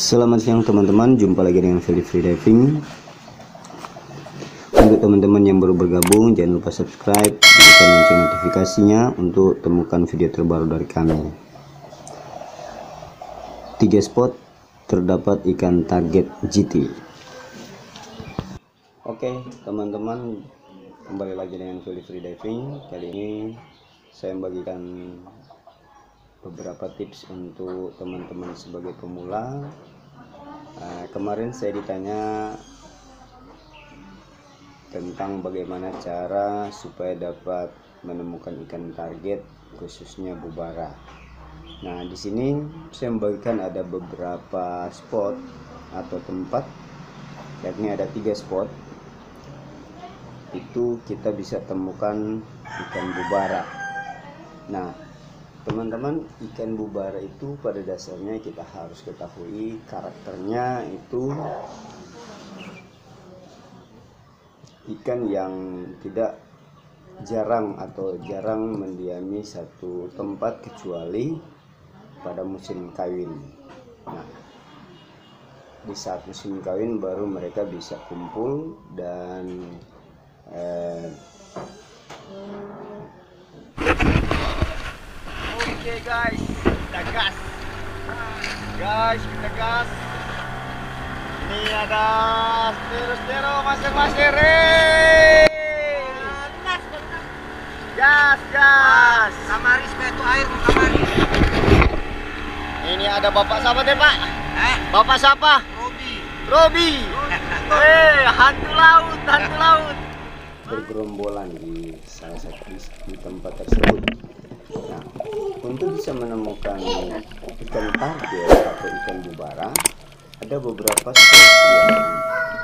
Selamat siang teman-teman, jumpa lagi dengan Feli Free Diving. Untuk teman-teman yang baru bergabung, jangan lupa subscribe, tekan lonceng notifikasinya untuk temukan video terbaru dari kami. 3 spot terdapat ikan target GT. Oke teman-teman, kembali lagi dengan Feli Free Diving. Kali ini saya membagikan beberapa tips untuk teman-teman sebagai pemula. Kemarin saya ditanya tentang bagaimana cara supaya dapat menemukan ikan target, khususnya bubara. Nah, di sini saya membagikan ada beberapa spot atau tempat, yakni ada 3 spot. Itu kita bisa temukan ikan bubara. Nah, teman-teman, ikan bubara itu pada dasarnya kita harus ketahui karakternya itu ikan yang tidak jarang mendiami satu tempat kecuali pada musim kawin. Nah, di saat musim kawin baru mereka bisa kumpul dan Oke guys, kita gas. Kita gas. Ini ada stero masing-masing. Gas. Kamari supaya itu air kamari. Ini ada bapak siapa deh pak? Bapak siapa? Robi. Hantu laut. Bergerombolan di salah satu di tempat tersebut. Nah, untuk bisa menemukan ikan target atau ikan bubara, ada beberapa spot yang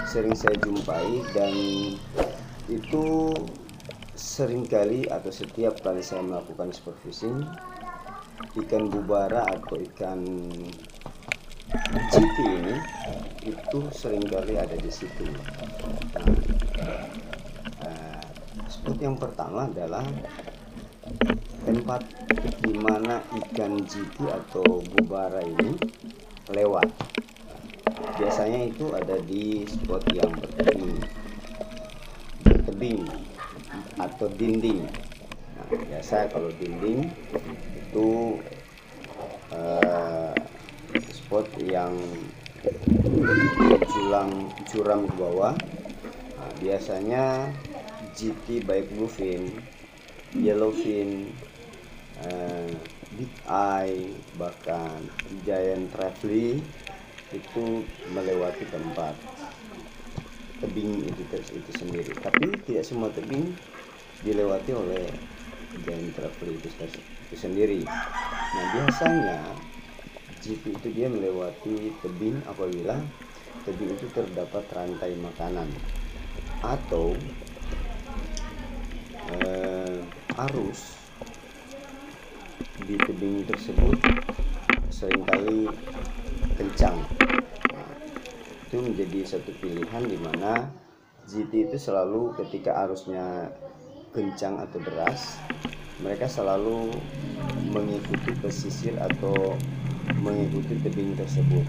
sering saya jumpai, dan itu seringkali atau setiap kali saya melakukan sport fishing, ikan bubara atau ikan GT ini itu seringkali ada di situ. Spot yang pertama adalah tempat di mana ikan GT atau bubara ini lewat. Biasanya itu ada di spot yang bertebing atau dinding. Nah, biasa kalau dinding itu spot yang curam ke bawah. Nah, biasanya GT baik bluefin, yellowfin, big eye, bahkan giant trevally itu melewati tempat tebing itu sendiri. Tapi tidak semua tebing dilewati oleh giant trevally itu sendiri. Nah, biasanya GT itu dia melewati tebing apabila tebing itu terdapat rantai makanan atau arus di tebing tersebut seringkali kencang. Nah, itu menjadi satu pilihan di mana GT itu selalu ketika arusnya kencang atau deras, mereka selalu mengikuti pesisir atau mengikuti tebing tersebut,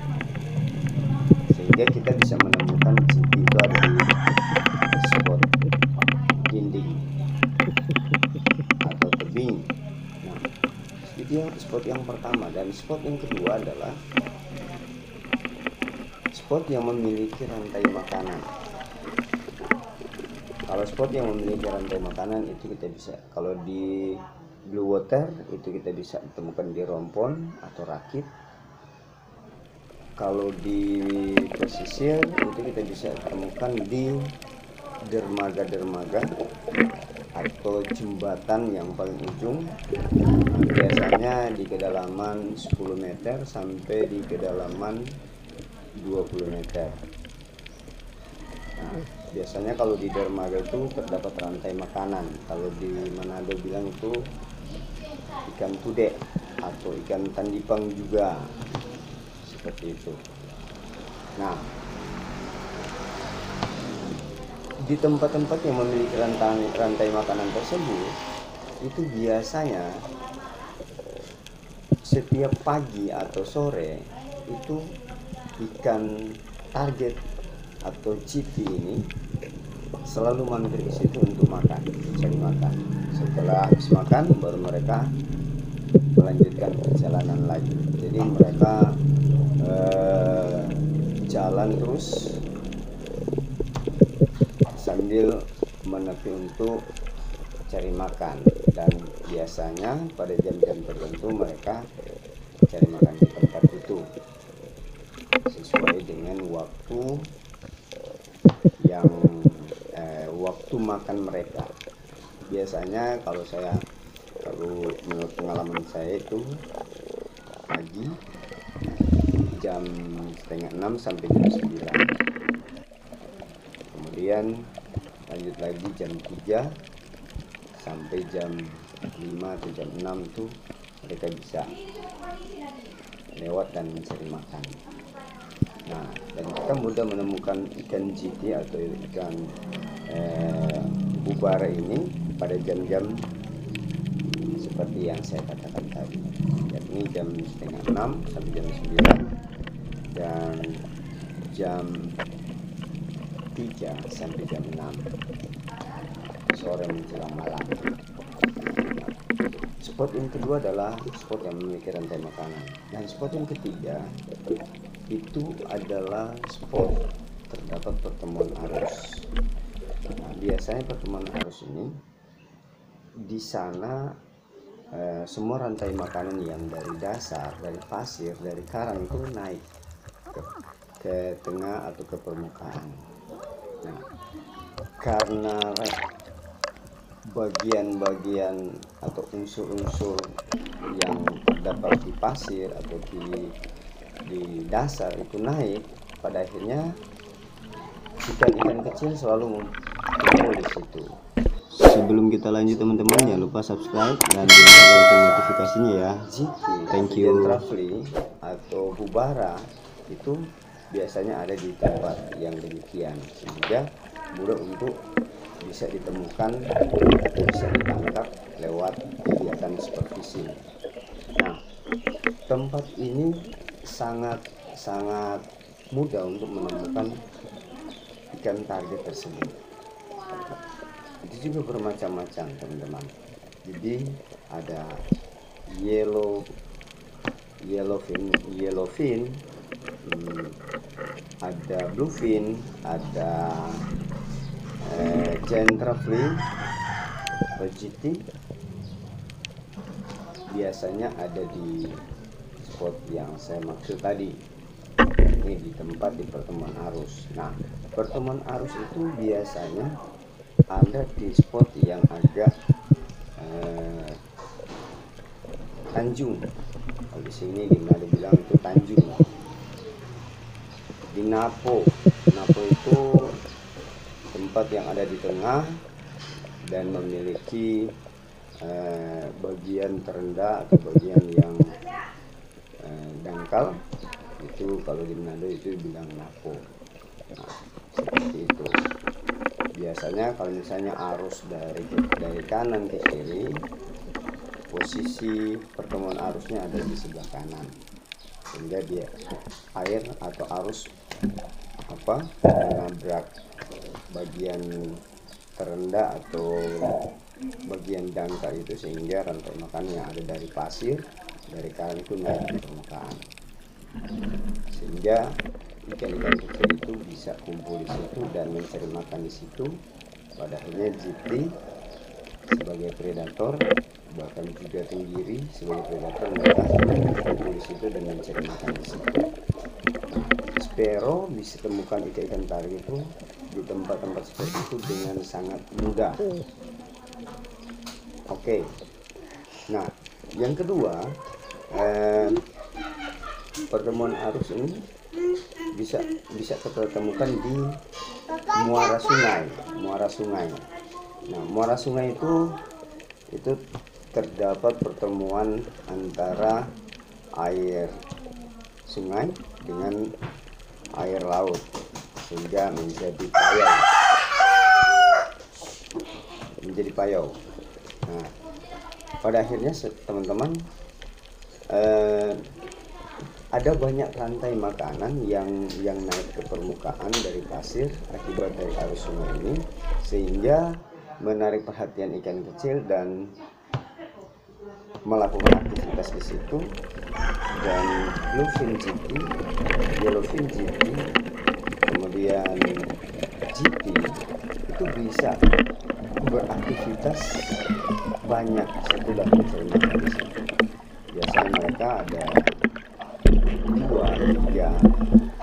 sehingga kita bisa menemukan GT itu ada di spot dinding atau tebing. Nah, itu spot yang pertama. Dan spot yang kedua adalah spot yang memiliki rantai makanan. Kalau spot yang memiliki rantai makanan itu kita bisa, kalau di blue water itu kita bisa temukan di rompon atau rakit. Kalau di pesisir itu kita bisa temukan di dermaga atau jembatan yang paling ujung, biasanya di kedalaman 10 meter sampai di kedalaman 20 meter. Nah, biasanya kalau di dermaga itu terdapat rantai makanan. Kalau di Manado bilang itu ikan tude atau ikan tandipang juga, seperti itu. Nah, di tempat-tempat yang memiliki rantai makanan tersebut, itu biasanya setiap pagi atau sore itu ikan target atau GT ini selalu mampir ke situ untuk makan, cari makan. Setelah habis makan baru mereka melanjutkan perjalanan lagi. Jadi mereka jalan terus sambil menepi untuk cari makan, dan biasanya pada jam-jam tertentu mereka cari makan di tempat itu sesuai dengan waktu yang waktu makan mereka. Biasanya kalau menurut pengalaman saya itu pagi jam 5:30 sampai jam 9, kemudian lanjut lagi jam 3 sampai jam 5 atau jam 6 tuh mereka bisa lewat dan mencari makan. Nah, dan kita mudah menemukan ikan GT atau ikan bubara ini pada jam-jam seperti yang saya katakan tadi, yakni jam 5:30 sampai jam 9 dan jam 3 sampai jam 6 sore menjelang malam. Spot yang kedua adalah spot yang memiliki rantai makanan, dan spot yang ketiga itu adalah spot terdapat pertemuan arus. Nah, biasanya pertemuan arus ini di sana semua rantai makanan yang dari dasar, dari pasir, dari karang itu naik ke tengah atau ke permukaan. Nah, karena bagian-bagian atau unsur-unsur yang terdapat di pasir atau di dasar itu naik, pada akhirnya ikan-ikan kecil selalu kumpul di situ. Sebelum kita lanjut teman-teman, jangan lupa subscribe dan lonceng notifikasinya ya. Thank you. Trafli atau bubara itu biasanya ada di tempat yang demikian, sehingga mudah untuk bisa ditemukan atau bisa ditangkap lewat kegiatan supervisi. Nah, tempat ini sangat mudah untuk menemukan ikan target tersebut. Itu juga bermacam-macam teman-teman. Jadi ada yellowfin, ada bluefin, ada giant trafli, GT. Biasanya ada di spot yang saya maksud tadi, ini di tempat di pertemuan arus. Nah, pertemuan arus itu biasanya ada di spot yang agak tanjung. Kalau di sini di mana bilang itu tanjung. Di Napo itu tempat yang ada di tengah dan memiliki bagian terendah atau bagian yang dangkal. Itu kalau di Manado itu bilang Napo. Nah, seperti itu. Biasanya kalau misalnya arus dari kanan ke kiri, posisi pertemuan arusnya ada di sebelah kanan, sehingga dia air atau arus menabrak bagian terendah atau bagian dangkal itu, sehingga rantai makan yang ada dari pasir, dari karang itu naik ke permukaan, sehingga ikan-ikan kecil itu bisa kumpul di situ dan mencari makan di situ. Pada akhirnya GT sebagai predator, bahkan juga tenggiri sebagai predator, mereka kumpul di situ dan mencari makan di situ. Sparrow bisa temukan ikan-ikan target itu di tempat-tempat seperti itu dengan sangat mudah. Oke. Nah, yang kedua, pertemuan arus ini bisa kita temukan di muara sungai. Nah, muara sungai itu terdapat pertemuan antara air sungai dengan air laut, sehingga menjadi payau. Nah, pada akhirnya teman-teman, ada banyak rantai makanan yang naik ke permukaan dari pasir akibat dari arus sungai ini, sehingga menarik perhatian ikan kecil dan melakukan aktivitas di situ. Dan bluefin GT, yellowfin GT, kemudian GT itu bisa beraktivitas banyak setelah mencari makan di situ. Biasanya mereka ada 2, 3,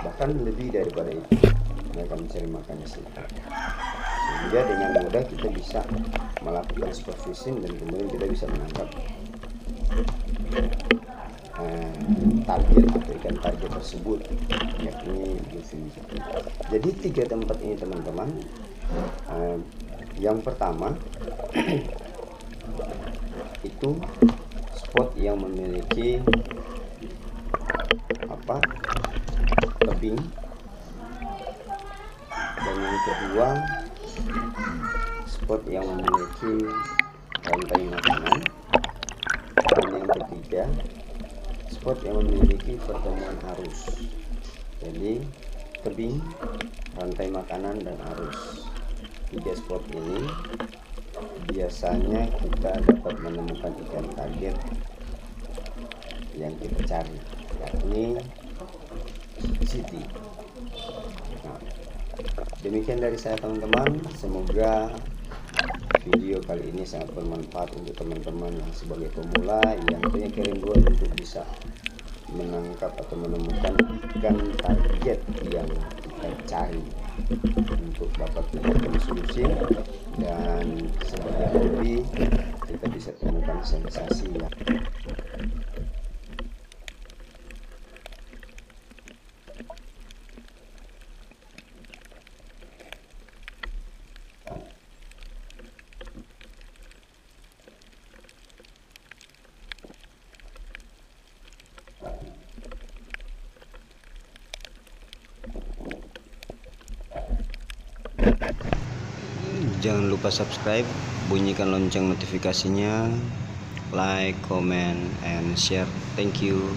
bahkan lebih daripada itu mereka mencari makan di situ. Sehingga dengan mudah kita bisa melakukan sport fishing dan kemudian kita bisa menangkap target atau ikan target tersebut, yakni bluefin GT. Jadi 3 tempat ini teman-teman. Yang pertama itu spot yang memiliki tebing, dan yang kedua spot yang memiliki rantai makanan, dan yang ketiga spot yang memiliki pertemuan arus. Jadi tebing, rantai makanan, dan arus. 3 spot ini biasanya kita dapat menemukan ikan target yang kita cari, yakni GT. Nah, demikian dari saya teman-teman. Semoga video kali ini sangat bermanfaat untuk teman-teman yang sebagai pemula yang punya kerinduan untuk bisa menangkap atau menemukan ikan target yang kita cari untuk dapat memberikan solusi, dan sebagai hobi kita bisa temukan sensasi yang Jangan lupa subscribe, bunyikan lonceng notifikasinya, like, comment, and share. Thank you.